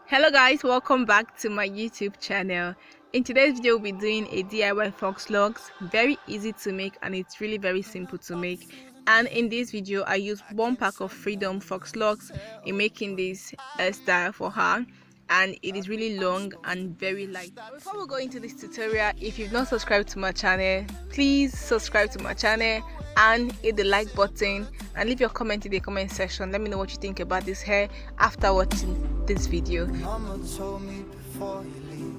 Hello guys, welcome back to my YouTube channel. In today's video, we'll be doing a DIY FAUX LOCS. Very easy to make and it's really very simple to make. And in this video, I use one pack of Freedom FAUX LOCS in making this hairstyle for her. And it is really long and very light. Before we go into this tutorial, if you've not subscribed to my channel, please subscribe to my channel and hit the like button and leave your comment in the comment section. Let me know what you think about this hair after watching this video. Mama told me before you leave,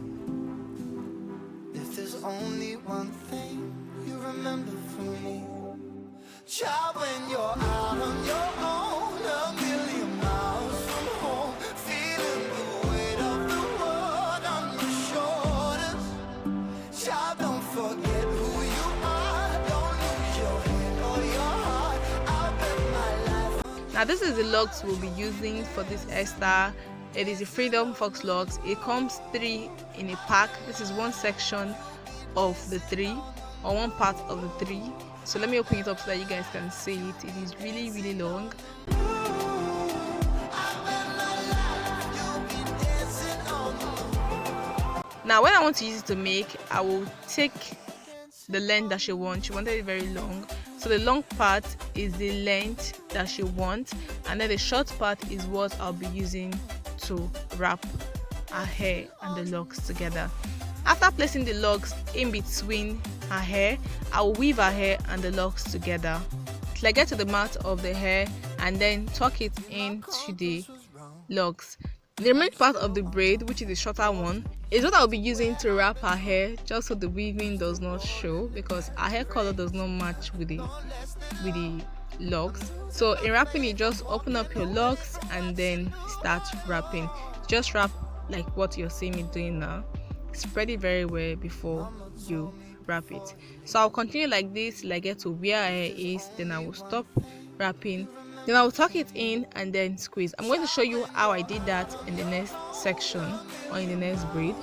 if there's only one thing you remember from me, child, when you're out on your own, a million miles from home, feeling the weight of the world on your shoulders, child, don't forget who you are, don't lose your head or your heart. I'll bet my life. Now this is the locks we'll be using for this hairstyle. It is a Freedom FAUX LOCS. It comes 3 in a pack. This is one section of the 3 or one part of the 3. So let me open it up so that you guys can see it. It is really long. Now when I want to use it to make, I will take the length that she wants. She wanted it very long, so the long part is the length that she wants, and then the short part is what I'll be using to wrap her hair and the locks together. After placing the locks in between her hair, I will weave her hair and the locks together till I get to the mouth of the hair and then tuck it into the locks. The remaining part of the braid, which is the shorter one, is what I'll be using to wrap her hair, just so the weaving does not show, because her hair color does not match with the locks. So in wrapping it, just open up your locks and then start wrapping. Just wrap like what you're seeing me doing now. Spread it very well before you wrap it. So I'll continue like this till I get to where her hair is, then I will stop wrapping, then I will tuck it in and then squeeze. I'm going to show you how I did that in the next section or in the next braid.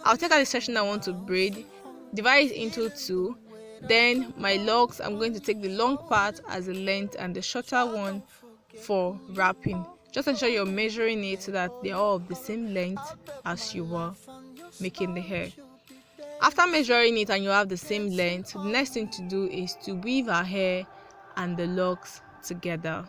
I'll take out the section I want to braid, divide it into 2. Then my locks, I'm going to take the long part as the length and the shorter one for wrapping. Just ensure you're measuring it so that they're all of the same length as you were making the hair. After measuring it and you have the same length, the next thing to do is to weave our hair and the locks together.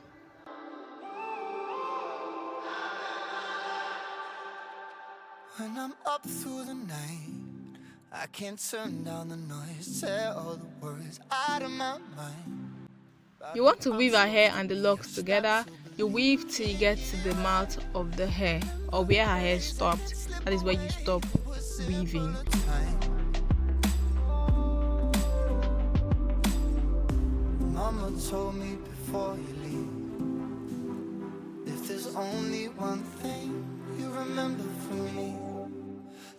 When I'm up through the night, I can't turn down the noise, say all the words out of my mind. You want to weave her hair and the locks together. You weave till you get to the mouth of the hair or where her hair stopped. That is where you stop weaving. Mama told me before you leave, if there's only one thing you remember from me,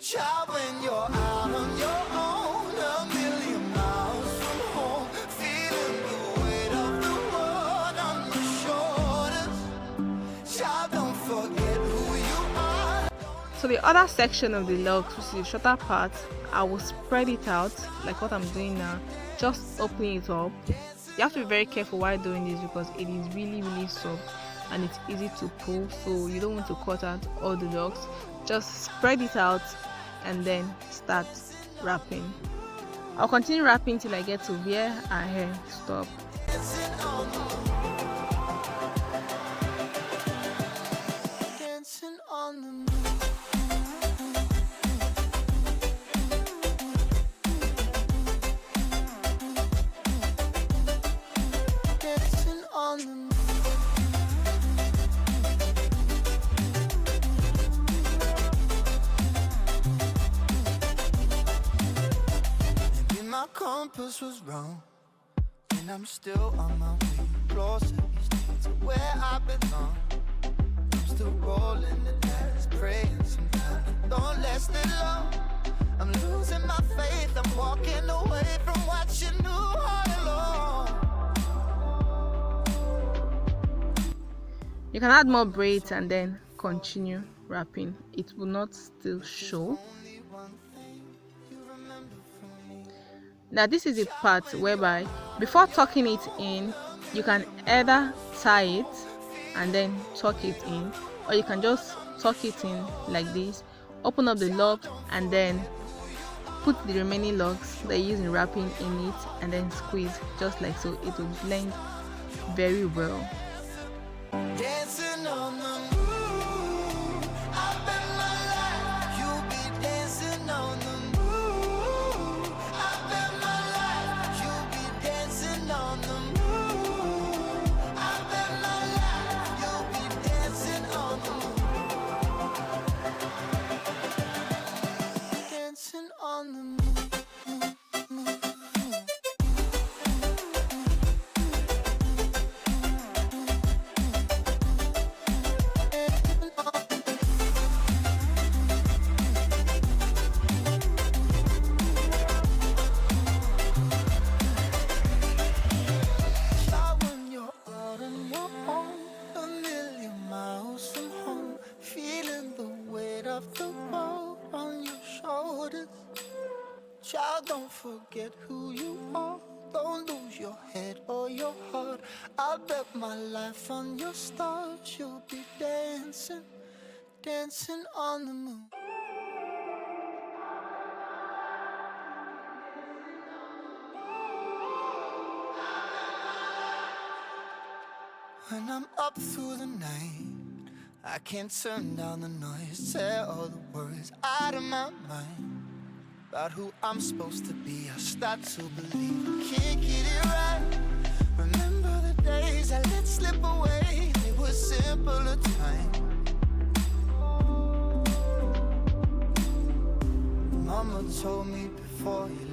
child, when you're out on your own, a million miles from home, feeling the weight of the world on your shoulders, child, don't forget who you are. So the other section of the locks, which is the shorter part, I will spread it out like what I'm doing now, just opening it up. You have to be very careful while doing this because it is really soft and it's easy to pull, so you don't want to cut out all the locks. Just spread it out and then start wrapping. I'll continue wrapping till I get to where our hair stops. Dancing on purpose was wrong, and I'm still on my way closer each day to where I belong. I'm still rolling the dice, praying sometimes it don't last that long. I'm losing my faith, I'm walking away from what you knew all along. You can add more braids and then continue wrapping. It will not still show. Now this is the part whereby before tucking it in, you can either tie it and then tuck it in, or you can just tuck it in like this, open up the lock and then put the remaining locks that you use in wrapping in it and then squeeze just like so. It will blend very well. Dancing on the moon, I bet my life you'll be dancing on the moon. I bet my life you'll be dancing on the moon. I bet my life you'll be dancing on the moon. Dancing on the moon. Child, don't forget who you are. Don't lose your head or your heart. I'll bet my life on your stars. You'll be dancing, dancing on the moon. When I'm up through the night, I can't turn down the noise. Tear all the worries out of my mind. About who I'm supposed to be, I start to believe I can't get it right. Remember the days I let slip away, they were simpler times. Mama told me before you